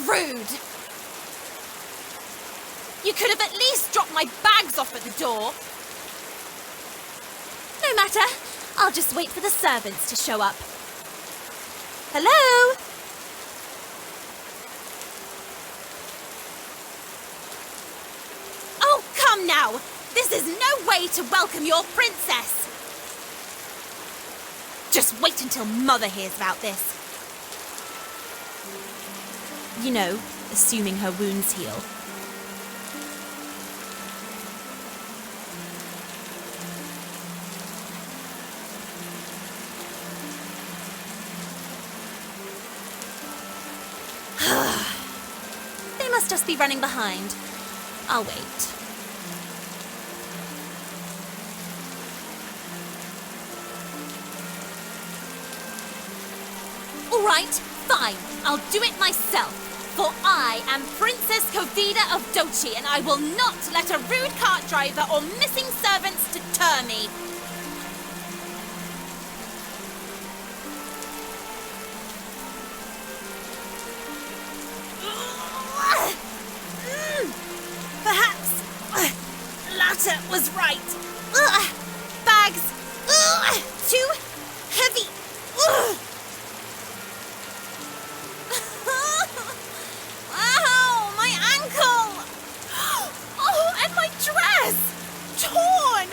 rude! You could have at least dropped my bags off at the door. No matter. I'll just wait for the servants to show up. Hello? Oh, come now! This is no way to welcome your princess! Just wait until Mother hears about this. You know, assuming her wounds heal. They must just be running behind. I'll wait. All right, fine. I'll do it myself. For I am Princess Kovida of Dochi, and I will not let a rude cart driver or missing servants deter me. Perhaps Latta was right. Bags too heavy. Wow, my ankle. Oh, and my dress torn.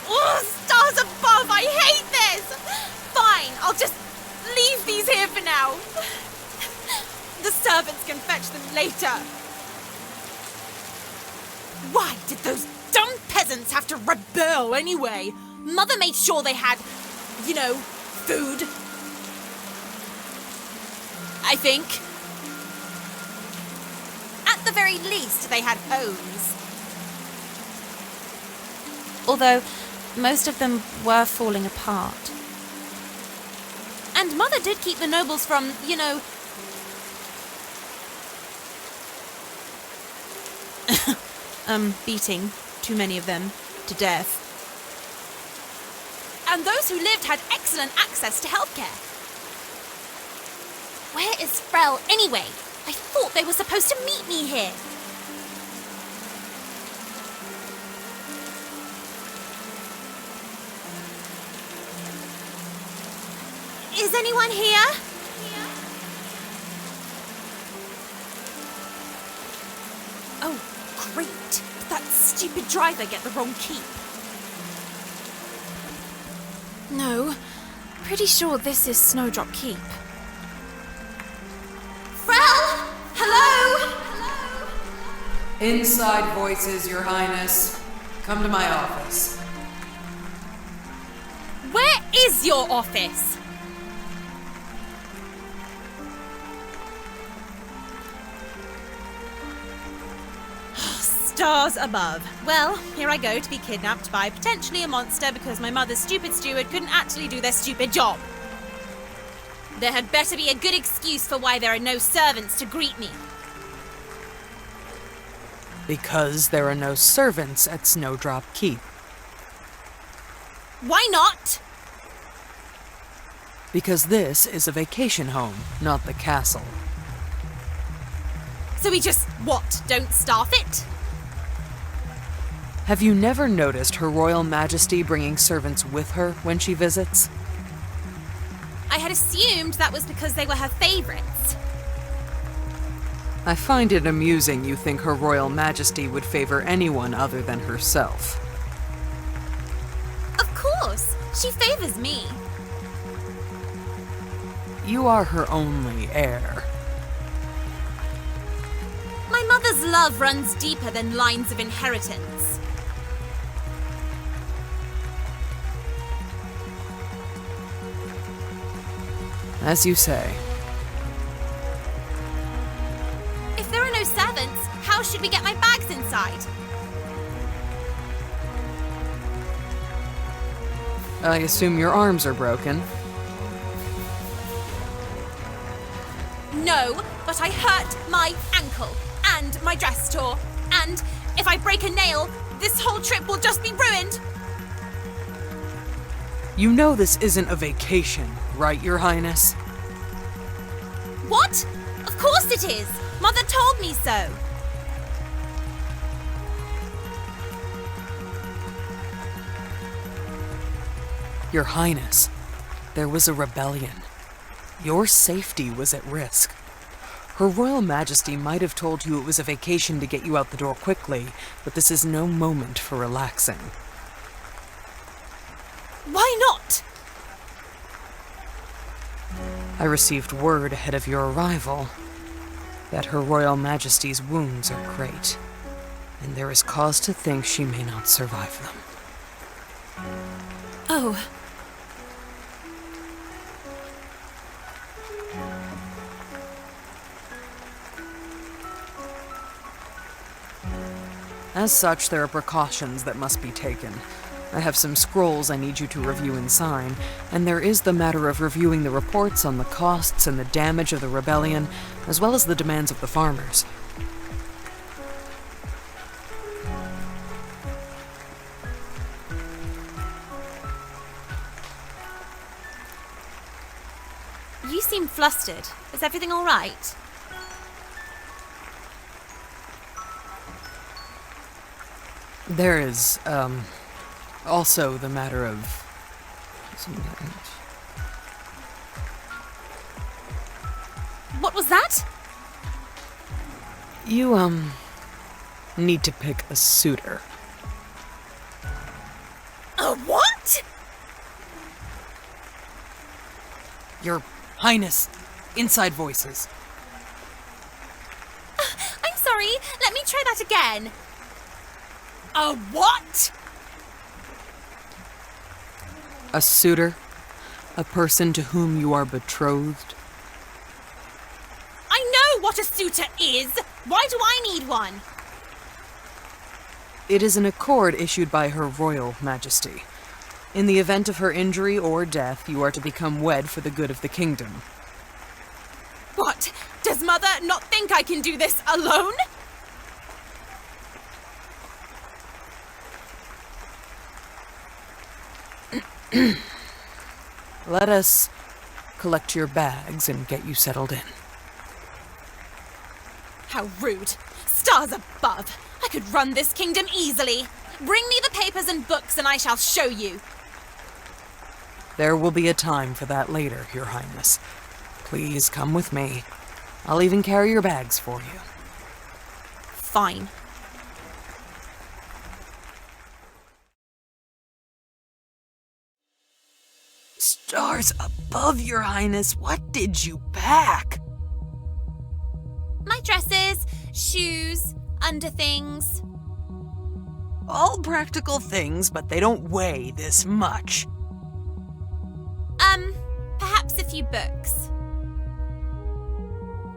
Oh, stars above, I hate this. Fine, I'll just leave these here for now. The servants can fetch them later. Why did those dumb peasants have to rebel anyway? Mother made sure they had, food. I think. At the very least, they had homes. Although, most of them were falling apart. And Mother did keep the nobles from, beating too many of them to death. And those who lived had excellent access to healthcare. Where is Frel anyway? I thought they were supposed to meet me here. Is anyone here? Oh, great. Did that stupid driver get the wrong keep? No. Pretty sure this is Snowdrop Keep. Frel! Hello? Inside voices, Your Highness. Come to my office. Where is your office? Stars above. Well, here I go to be kidnapped by potentially a monster because my mother's stupid steward couldn't actually do their stupid job. There had better be a good excuse for why there are no servants to greet me. Because there are no servants at Snowdrop Keep. Why not? Because this is a vacation home, not the castle. So we just, don't staff it? Have you never noticed Her Royal Majesty bringing servants with her when she visits? I had assumed that was because they were her favorites. I find it amusing you think Her Royal Majesty would favor anyone other than herself. Of course, she favors me. You are her only heir. My mother's love runs deeper than lines of inheritance. As you say. If there are no servants, how should we get my bags inside? I assume your arms are broken. No, but I hurt my ankle and my dress tore. And if I break a nail, this whole trip will just be ruined. You know this isn't a vacation, right, Your Highness? What? Of course it is. Mother told me so. Your Highness, there was a rebellion. Your safety was at risk. Her Royal Majesty might have told you it was a vacation to get you out the door quickly, but this is no moment for relaxing. Why not? I received word ahead of your arrival that Her Royal Majesty's wounds are great, and there is cause to think she may not survive them. Oh. As such, there are precautions that must be taken. I have some scrolls I need you to review and sign, and there is the matter of reviewing the reports on the costs and the damage of the rebellion, as well as the demands of the farmers. You seem flustered. Is everything all right? There is, also the matter of... What was that? You, need to pick a suitor. A what? Your Highness, inside voices. I'm sorry. Let me try that again. A what? A suitor? A person to whom you are betrothed? I know what a suitor is. Why do I need one? It is an accord issued by Her Royal Majesty. In the event of her injury or death, you are to become wed for the good of the kingdom. What? Does Mother not think I can do this alone? Let us collect your bags and get you settled in. How rude. Stars above. I could run this kingdom easily. Bring me the papers and books and I shall show you. There will be a time for that later, Your Highness. Please come with me. I'll even carry your bags for you. Fine. Stars above, Your Highness, what did you pack? My dresses, shoes, underthings. All practical things, but they don't weigh this much. Perhaps a few books.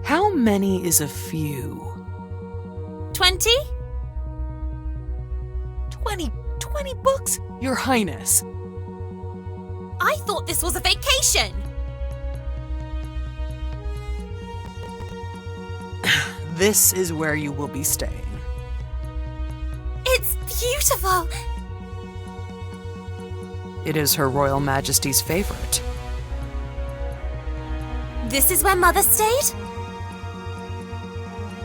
How many is a few? 20? 20 books? Your Highness. I thought this was a vacation. This is where you will be staying. It's beautiful. It is Her Royal Majesty's favorite. This is where Mother stayed?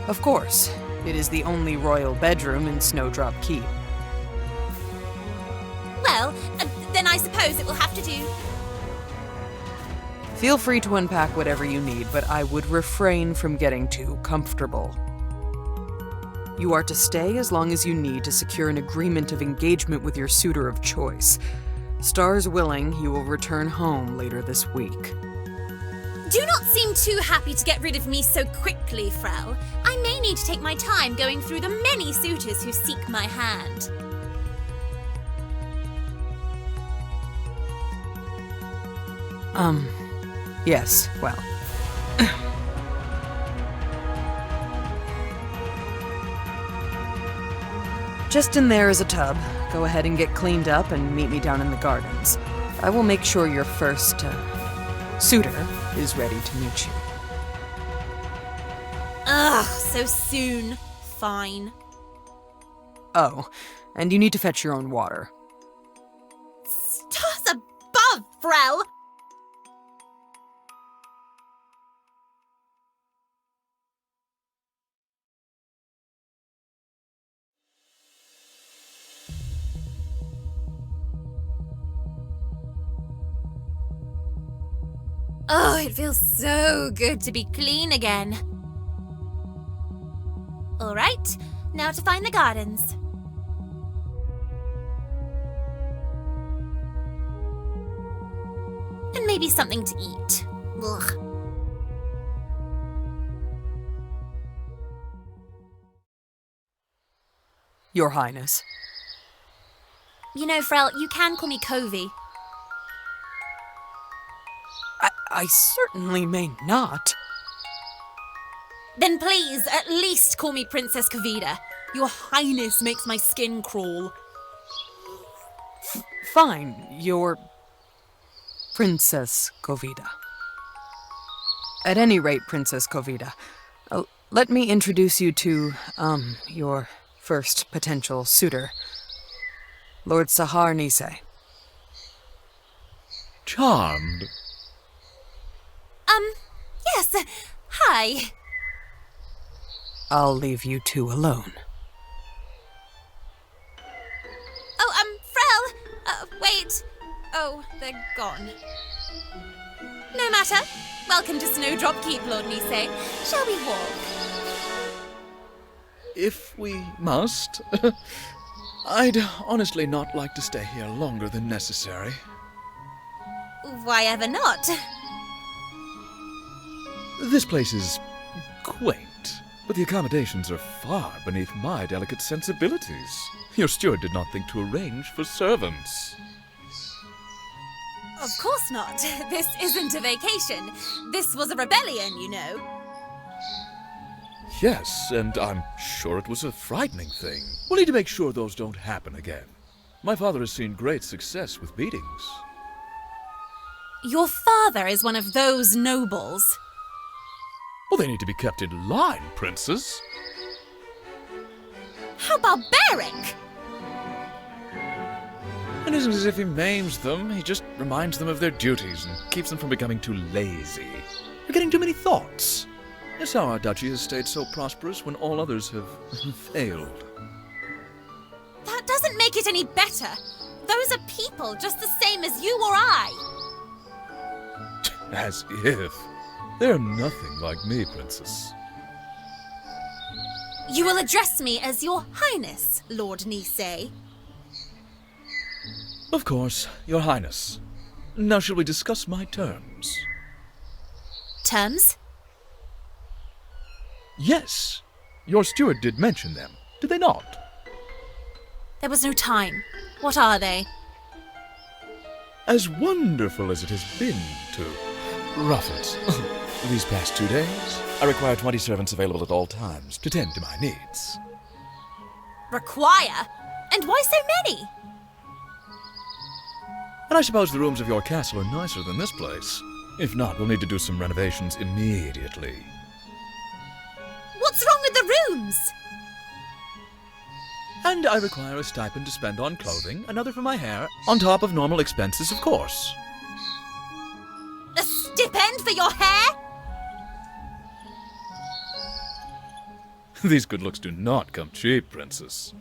Of course. It is the only royal bedroom in Snowdrop Keep. Well, then I suppose it will have to do. Feel free to unpack whatever you need, but I would refrain from getting too comfortable. You are to stay as long as you need to secure an agreement of engagement with your suitor of choice. Stars willing, you will return home later this week. Do not seem too happy to get rid of me so quickly, Frel. I may need to take my time going through the many suitors who seek my hand. Yes, well. Just in there is a tub. Go ahead and get cleaned up and meet me down in the gardens. I will make sure your first, suitor is ready to meet you. Ugh, so soon. Fine. Oh, and you need to fetch your own water. Stars above, Frel! Oh, it feels so good to be clean again. All right, now to find the gardens. And maybe something to eat. Ugh. Your Highness. You know, Frel, you can call me Covey. I certainly may not. Then please, at least call me Princess Kavita. Your Highness makes my skin crawl. Fine, your Princess Kovita. At any rate, Princess Kovita, let me introduce you to, your first potential suitor, Lord Sahar Nisei. Charmed. Yes, hi. I'll leave you two alone. Oh, Frel! Wait. Oh, they're gone. No matter. Welcome to Snowdrop Keep, Lord Nisei. Shall we walk? If we must. I'd honestly not like to stay here longer than necessary. Why ever not? This place is quaint, but the accommodations are far beneath my delicate sensibilities. Your steward did not think to arrange for servants. Of course not. This isn't a vacation. This was a rebellion, you know. Yes, and I'm sure it was a frightening thing. We'll need to make sure those don't happen again. My father has seen great success with beatings. Your father is one of those nobles. Well, they need to be kept in line, princess. How barbaric! It isn't as if he maims them, he just reminds them of their duties and keeps them from becoming too lazy. They're getting too many thoughts. That's how our duchy has stayed so prosperous when all others have failed. That doesn't make it any better. Those are people just the same as you or I. As if. They're nothing like me, princess. You will address me as your Highness, Lord Nisei. Of course, your highness. Now shall we discuss my terms? Terms? Yes. Your steward did mention them, did they not? There was no time. What are they? As wonderful as it has been to rough it these past 2 days, I require 20 servants available at all times to tend to my needs. Require? And why so many? And I suppose the rooms of your castle are nicer than this place. If not, we'll need to do some renovations immediately. What's wrong with the rooms? And I require a stipend to spend on clothing, another for my hair, on top of normal expenses, of course. A stipend for your hair? These good looks do not come cheap, princess.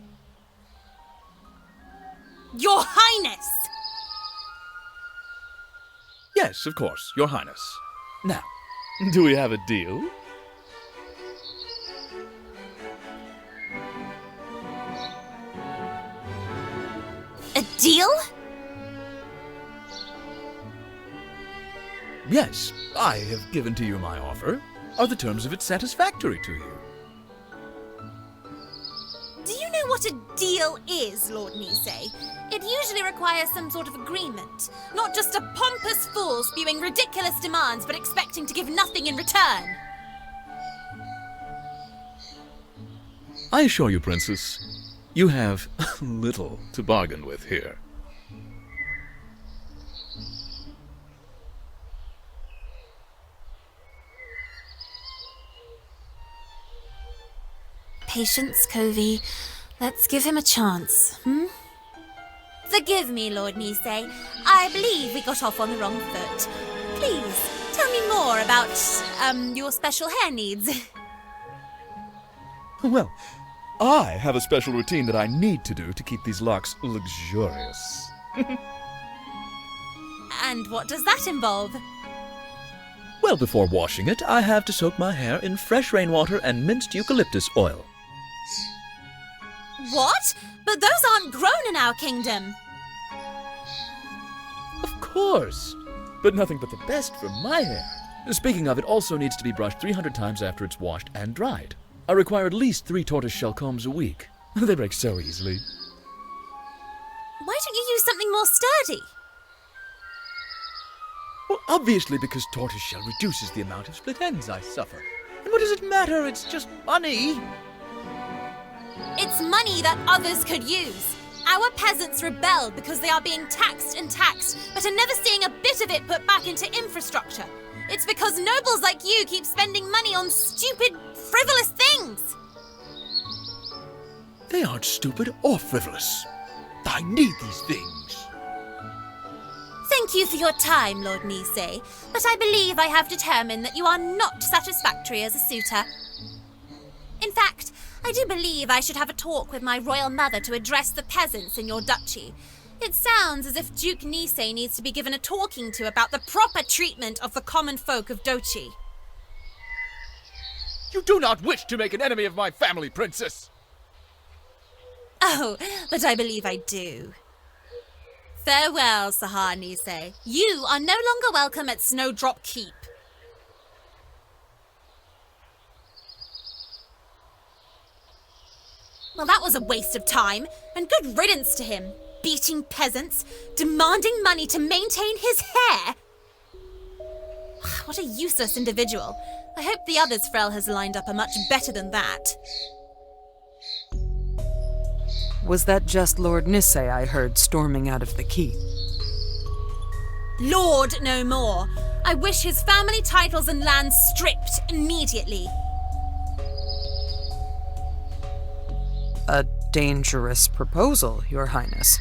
Your Highness! Yes, of course, your highness. Now, do we have a deal? A deal? Yes, I have given to you my offer. Are the terms of it satisfactory to you? Do you know what a deal is, Lord Nisei? It usually requires some sort of agreement, not just a pompous fool spewing ridiculous demands but expecting to give nothing in return. I assure you, princess, you have little to bargain with here. Patience, Covey. Let's give him a chance, Forgive me, Lord Nisei. I believe we got off on the wrong foot. Please, tell me more about, your special hair needs. Well, I have a special routine that I need to do to keep these locks luxurious. And what does that involve? Well, before washing it, I have to soak my hair in fresh rainwater and minced eucalyptus oil. What? But those aren't grown in our kingdom. Of course, but nothing but the best for my hair. Speaking of, it also needs to be brushed 300 times after it's washed and dried. I require at least 3 tortoiseshell combs a week. They break so easily. Why don't you use something more sturdy? Well, obviously because tortoiseshell reduces the amount of split ends I suffer. And what does it matter? It's just money. It's money that others could use. Our peasants rebel because they are being taxed and taxed, but are never seeing a bit of it put back into infrastructure. It's because nobles like you keep spending money on stupid, frivolous things. They aren't stupid or frivolous. I need these things. Thank you for your time, Lord Nisei, but I believe I have determined that you are not satisfactory as a suitor. In fact, I do believe I should have a talk with my royal mother to address the peasants in your duchy. It sounds as if Duke Nisei needs to be given a talking to about the proper treatment of the common folk of Dochi. You do not wish to make an enemy of my family, Princess! Oh, but I believe I do. Farewell, Sahar Nisei. You are no longer welcome at Snowdrop Keep. Well, that was a waste of time, and good riddance to him. Beating peasants, demanding money to maintain his hair. What a useless individual. I hope the others Frel has lined up are much better than that. Was that just Lord Nisei I heard storming out of the keep? Lord no more. I wish his family titles and lands stripped immediately. A dangerous proposal, Your Highness.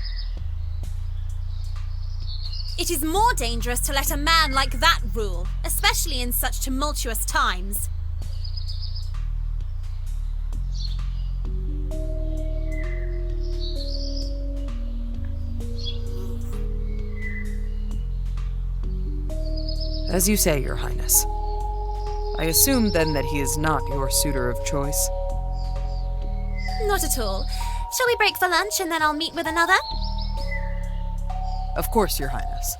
It is more dangerous to let a man like that rule, especially in such tumultuous times. As you say, Your Highness. I assume then that he is not your suitor of choice. Not at all. Shall we break for lunch and then I'll meet with another? Of course, Your Highness.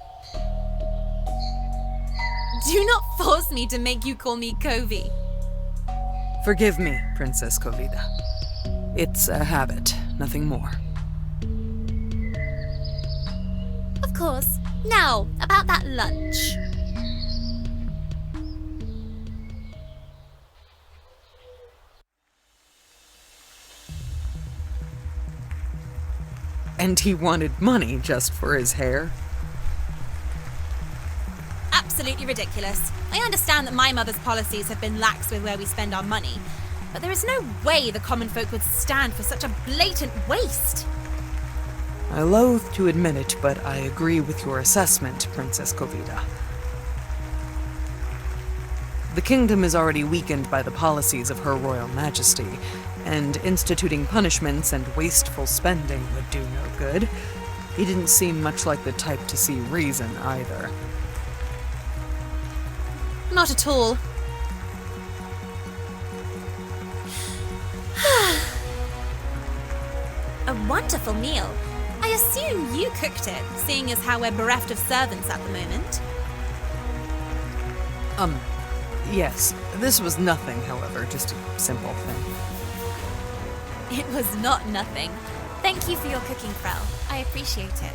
Do not force me to make you call me Kovi. Forgive me, Princess Kovida. It's a habit, nothing more. Of course. Now, about that lunch. And he wanted money just for his hair? Absolutely ridiculous. I understand that my mother's policies have been lax with where we spend our money, but there is no way the common folk would stand for such a blatant waste. I loathe to admit it, but I agree with your assessment, Princess Kovida. The kingdom is already weakened by the policies of Her Royal Majesty, and instituting punishments and wasteful spending would do no good. He didn't seem much like the type to see reason, either. Not at all. A wonderful meal. I assume you cooked it, seeing as how we're bereft of servants at the moment. Yes. This was nothing, however, just a simple thing. It was not nothing. Thank you for your cooking, Frel. I appreciate it.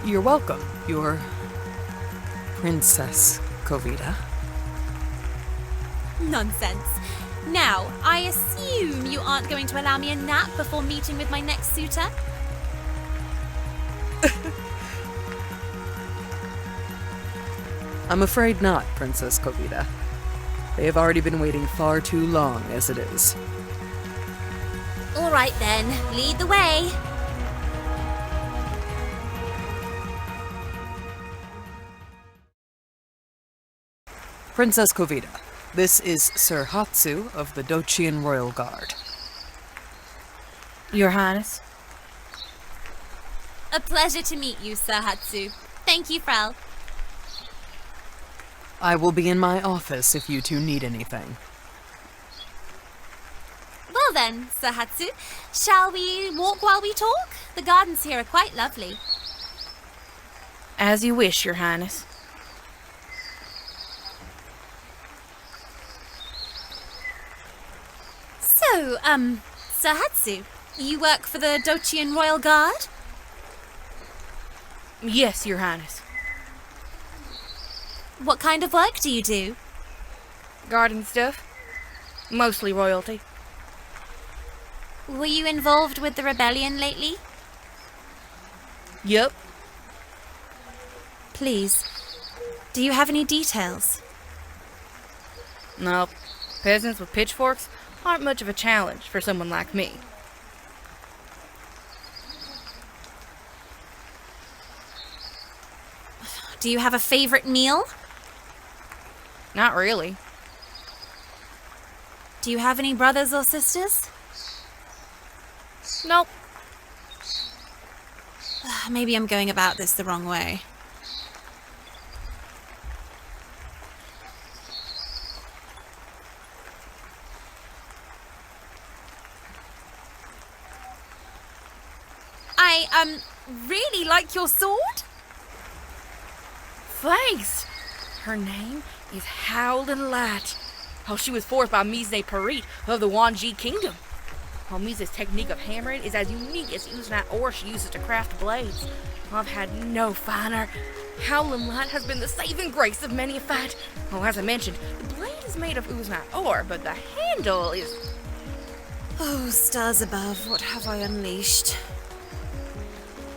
You're welcome. You're Princess Kovida. Nonsense. Now, I assume you aren't going to allow me a nap before meeting with my next suitor? I'm afraid not, Princess Kovida. They have already been waiting far too long as it is. All right then, lead the way. Princess Kovida, this is Sir Hatsu of the Dochian Royal Guard. Your Highness? A pleasure to meet you, Sir Hatsu. Thank you, Frel. I will be in my office if you two need anything. Well then, Sir Hatsu, shall we walk while we talk? The gardens here are quite lovely. As you wish, Your Highness. So, Sir Hatsu, you work for the Dochian Royal Guard? Yes, Your Highness. What kind of work do you do? Garden stuff. Mostly royalty. Were you involved with the rebellion lately? Yup. Please, do you have any details? No. Peasants with pitchforks aren't much of a challenge for someone like me. Do you have a favorite meal? Not really. Do you have any brothers or sisters? Nope. Maybe I'm going about this the wrong way. I really like your sword. Thanks. Her name is Howlin' Light. Oh, she was forced by Mise Parit of the Wanji Kingdom. While Mise's technique of hammering is as unique as Uznat ore she uses to craft blades. I've had no finer. Howlin' Light has been the saving grace of many a fight. Oh, as I mentioned, the blade is made of Uznat ore, but the handle is... Oh, stars above, what have I unleashed?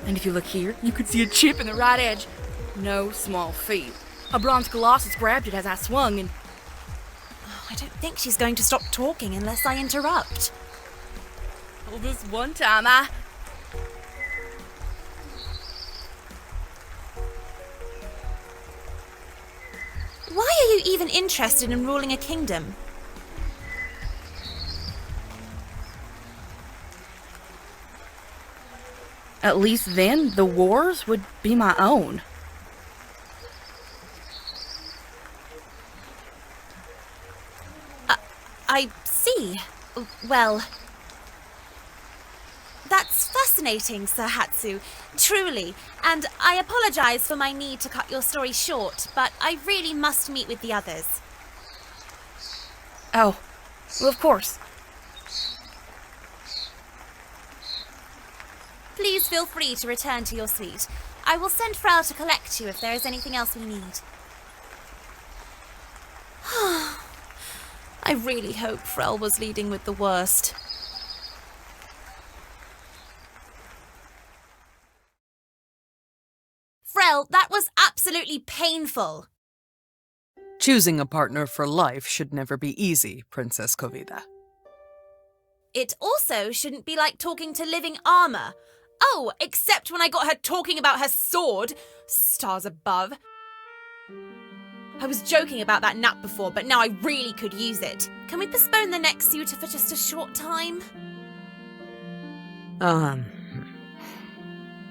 And if you look here, you can see a chip in the right edge. No small feat. A bronze colossus grabbed it as I swung and... I don't think she's going to stop talking unless I interrupt. Well, this one time I... Why are you even interested in ruling a kingdom? At least then, the wars would be my own. I see. Well, that's fascinating, Sir Hatsu. Truly. And I apologize for my need to cut your story short, but I really must meet with the others. Oh, well, of course. Please feel free to return to your suite. I will send Frau to collect you if there is anything else we need. I really hope Frel was leading with the worst. Frel, that was absolutely painful. Choosing a partner for life should never be easy, Princess Kovida. It also shouldn't be like talking to living armor. Oh, except when I got her talking about her sword. Stars above. I was joking about that nap before, but now I really could use it. Can we postpone the next suitor for just a short time?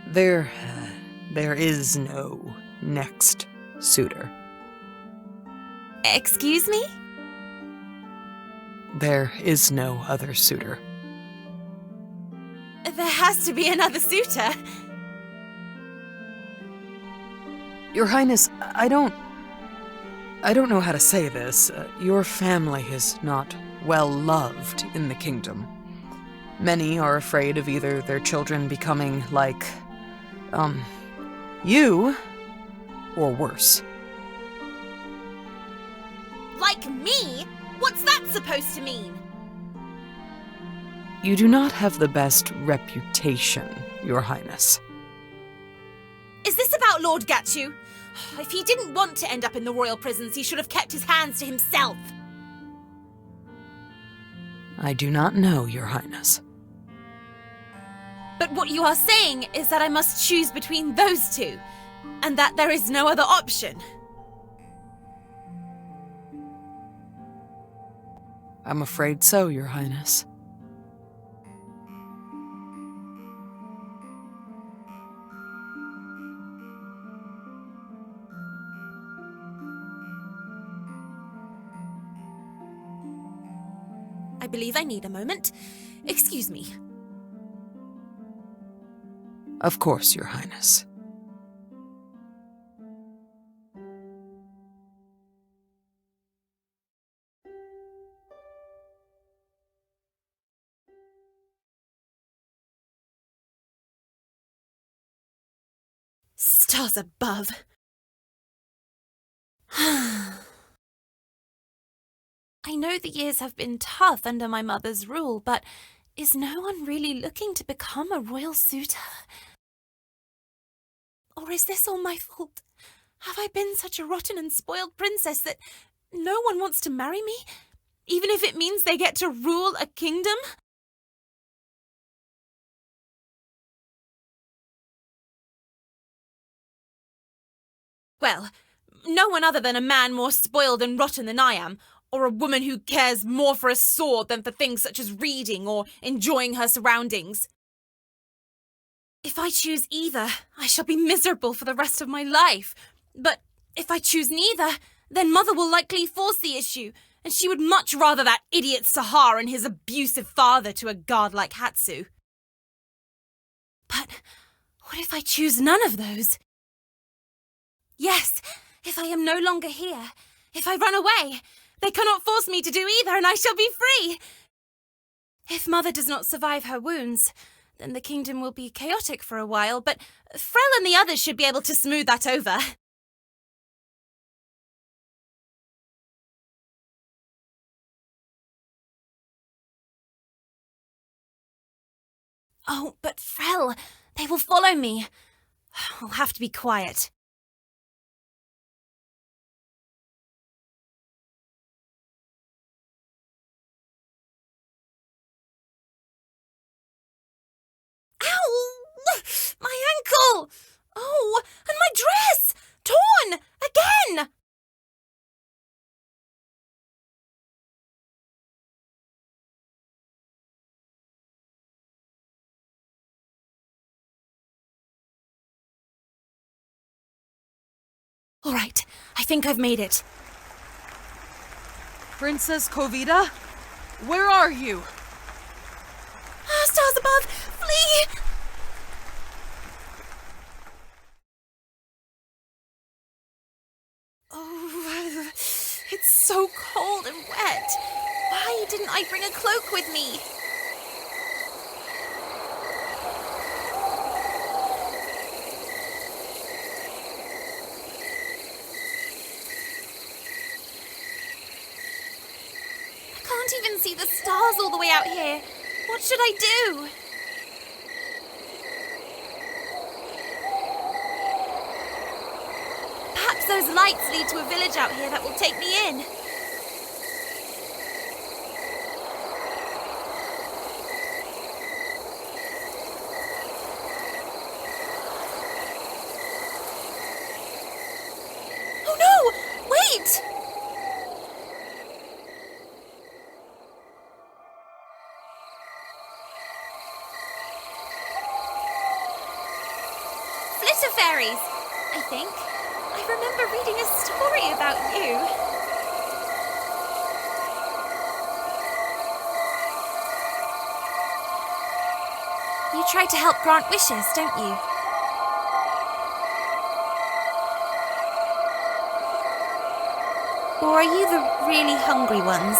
There is no next suitor. Excuse me? There is no other suitor. There has to be another suitor. Your Highness, I don't know how to say this. Your family is not well loved in the kingdom. Many are afraid of either their children becoming like, you, or worse. Like me? What's that supposed to mean? You do not have the best reputation, Your Highness. Is this about Lord Gachu? If he didn't want to end up in the royal prisons, he should have kept his hands to himself. I do not know, Your Highness. But what you are saying is that I must choose between those two, and that there is no other option. I'm afraid so, Your Highness. I believe I need a moment. Excuse me. Of course, Your Highness. Stars above. I know the years have been tough under my mother's rule, but is no one really looking to become a royal suitor? Or is this all my fault? Have I been such a rotten and spoiled princess that no one wants to marry me, even if it means they get to rule a kingdom? Well, no one other than a man more spoiled and rotten than I am, or a woman who cares more for a sword than for things such as reading or enjoying her surroundings. If I choose either, I shall be miserable for the rest of my life. But if I choose neither, then Mother will likely force the issue, and she would much rather that idiot Sahar and his abusive father to a guard like Hatsu. But what if I choose none of those? Yes, if I am no longer here, if I run away, they cannot force me to do either, and I shall be free. If Mother does not survive her wounds, then the kingdom will be chaotic for a while, but Frel and the others should be able to smooth that over. Oh, but Frel, they will follow me. I'll have to be quiet. Ow! My ankle! Oh, and my dress! Torn! Again! All right, I think I've made it. Princess Kovita? Where are you? Stars above! Flee! Oh, it's so cold and wet. Why didn't I bring a cloak with me? I can't even see the stars all the way out here. What should I do? Perhaps those lights lead to a village out here that will take me in. Oh no! Wait! Flitter fairies, I think. I remember reading a story about you. You try to help grant wishes, don't you? Or are you the really hungry ones?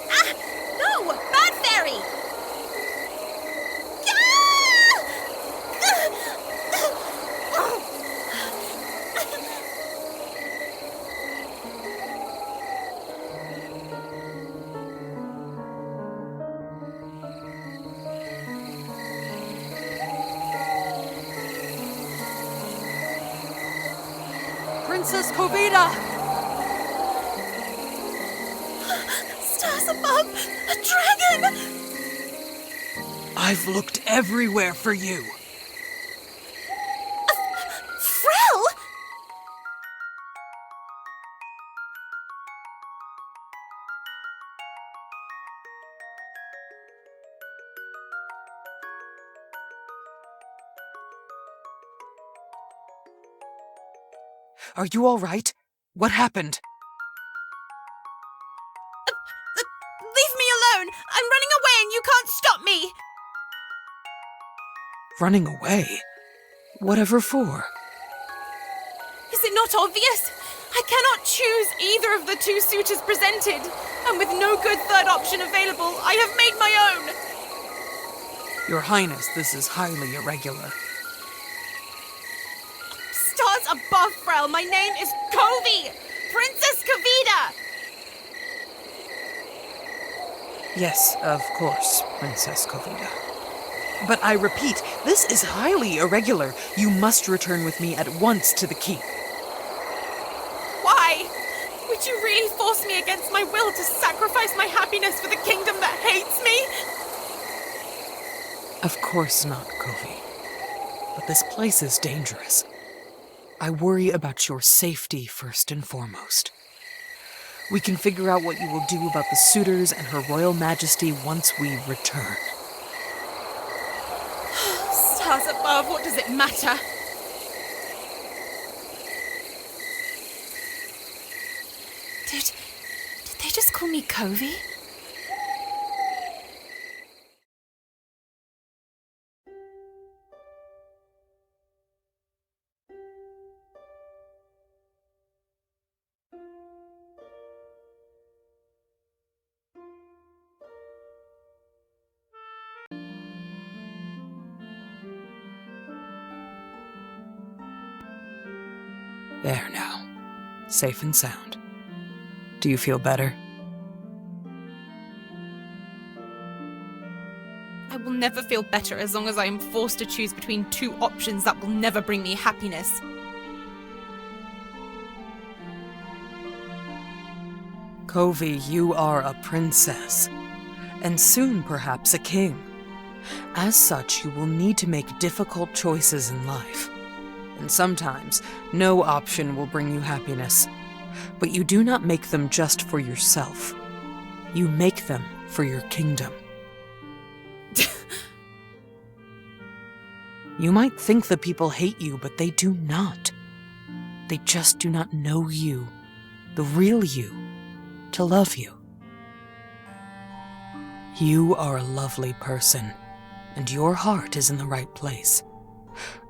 Ah! No! Bad fairy! Princess Kovita! Stars above! A dragon! I've looked everywhere for you. Frel! Are you all right? What happened? Leave me alone! I'm running away and you can't stop me! Running away? Whatever for? Is it not obvious? I cannot choose either of the two suitors presented, and with no good third option available, I have made my own! Your Highness, this is highly irregular. Stars above, Frel, my name is Covey! Princess Kavita! Yes, of course, Princess Kavita. But I repeat, this is highly irregular. You must return with me at once to the keep. Why? Would you really force me against my will to sacrifice my happiness for the kingdom that hates me? Of course not, Covey. But this place is dangerous. I worry about your safety first and foremost. We can figure out what you will do about the suitors and Her Royal Majesty once we return. Stars above, what does it matter? Did they just call me Covey? There now. Safe and sound. Do you feel better? I will never feel better as long as I am forced to choose between two options that will never bring me happiness. Covey, you are a princess, and soon perhaps a king. As such, you will need to make difficult choices in life. And sometimes, no option will bring you happiness. But you do not make them just for yourself. You make them for your kingdom. You might think the people hate you, but they do not. They just do not know you, the real you, to love you. You are a lovely person, and your heart is in the right place.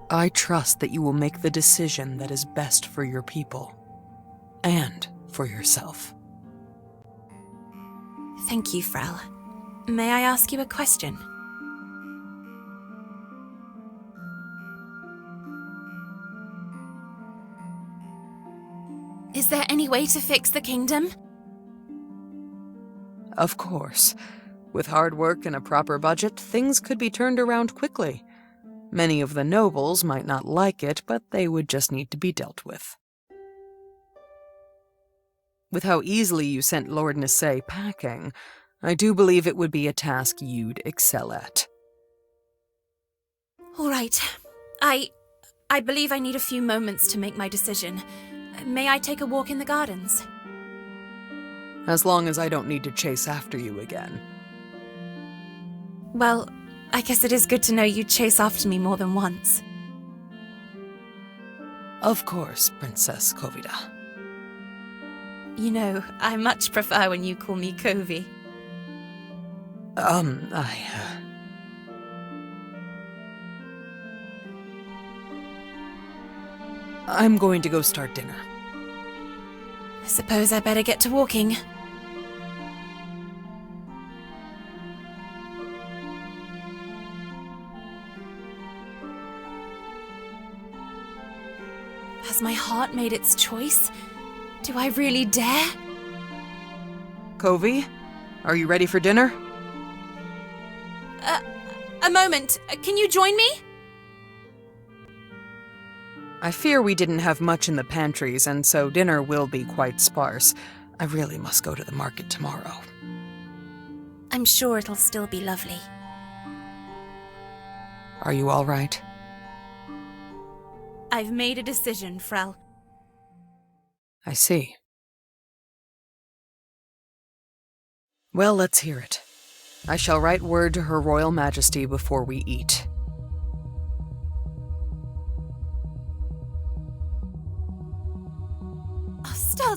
I trust that you will make the decision that is best for your people, and for yourself. Thank you, Frel. May I ask you a question? Is there any way to fix the kingdom? Of course. With hard work and a proper budget, things could be turned around quickly. Many of the nobles might not like it, but they would just need to be dealt with. With how easily you sent Lord Nisei packing, I do believe it would be a task you'd excel at. All right. I believe I need a few moments to make my decision. May I take a walk in the gardens? As long as I don't need to chase after you again. Well, I guess it is good to know you chase after me more than once. Of course, Princess Kavita. You know, I much prefer when you call me Covey. I'm going to go start dinner. I suppose I better get to walking. Has my heart made its choice? Do I really dare? Covey, are you ready for dinner? A moment. Can you join me? I fear we didn't have much in the pantries, and so dinner will be quite sparse. I really must go to the market tomorrow. I'm sure it'll still be lovely. Are you all right? I've made a decision, Frel. I see. Well, let's hear it. I shall write word to Her Royal Majesty before we eat.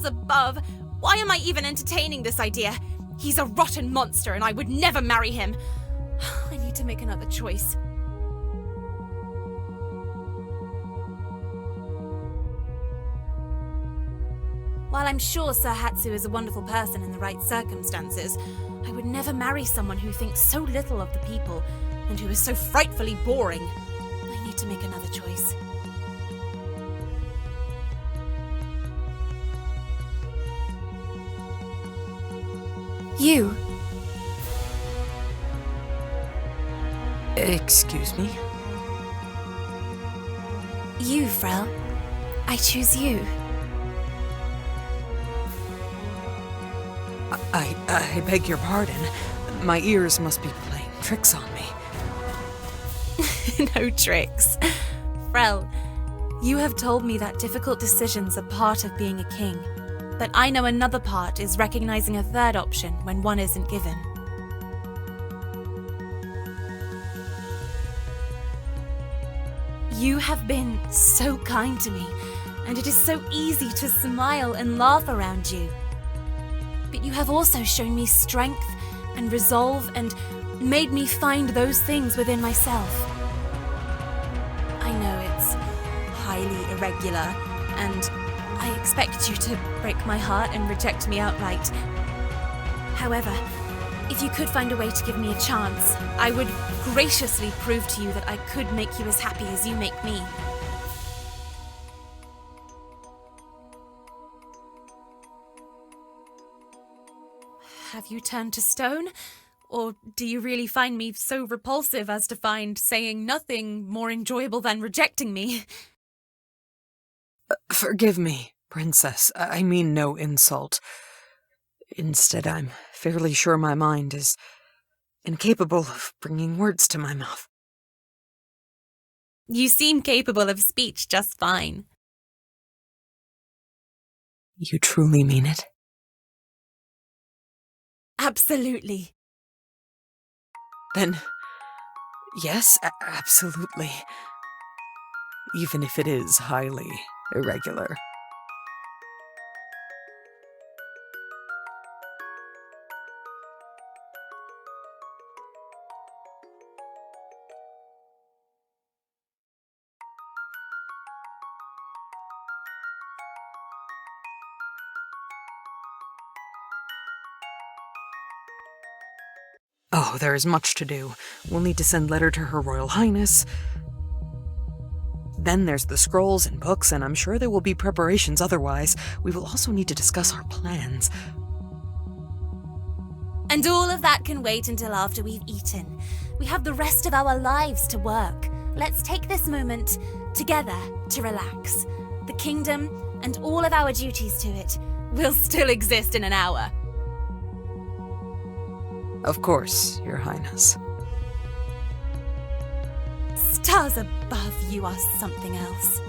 Stars above! Why am I even entertaining this idea? He's a rotten monster and I would never marry him. I need to make another choice. While I'm sure Sir Hatsu is a wonderful person in the right circumstances, I would never marry someone who thinks so little of the people and who is so frightfully boring. I need to make another choice. You. Excuse me? You, Frel. I choose you. I beg your pardon. My ears must be playing tricks on me. No tricks. Frel, you have told me that difficult decisions are part of being a king, but I know another part is recognizing a third option when one isn't given. You have been so kind to me, and it is so easy to smile and laugh around you. But you have also shown me strength and resolve and made me find those things within myself. I know it's highly irregular, and I expect you to break my heart and reject me outright. However, if you could find a way to give me a chance, I would graciously prove to you that I could make you as happy as you make me. Have you turned to stone? Or do you really find me so repulsive as to find saying nothing more enjoyable than rejecting me? Forgive me, Princess. I mean no insult. Instead, I'm fairly sure my mind is incapable of bringing words to my mouth. You seem capable of speech just fine. You truly mean it? Absolutely. Then, yes, absolutely. Even if it is highly irregular. Oh, there is much to do. We'll need to send letter to Her Royal Highness. Then there's the scrolls and books, and I'm sure there will be preparations otherwise. We will also need to discuss our plans. And all of that can wait until after we've eaten. We have the rest of our lives to work. Let's take this moment together to relax. The kingdom and all of our duties to it will still exist in an hour. Of course, Your Highness. Stars above, you are something else.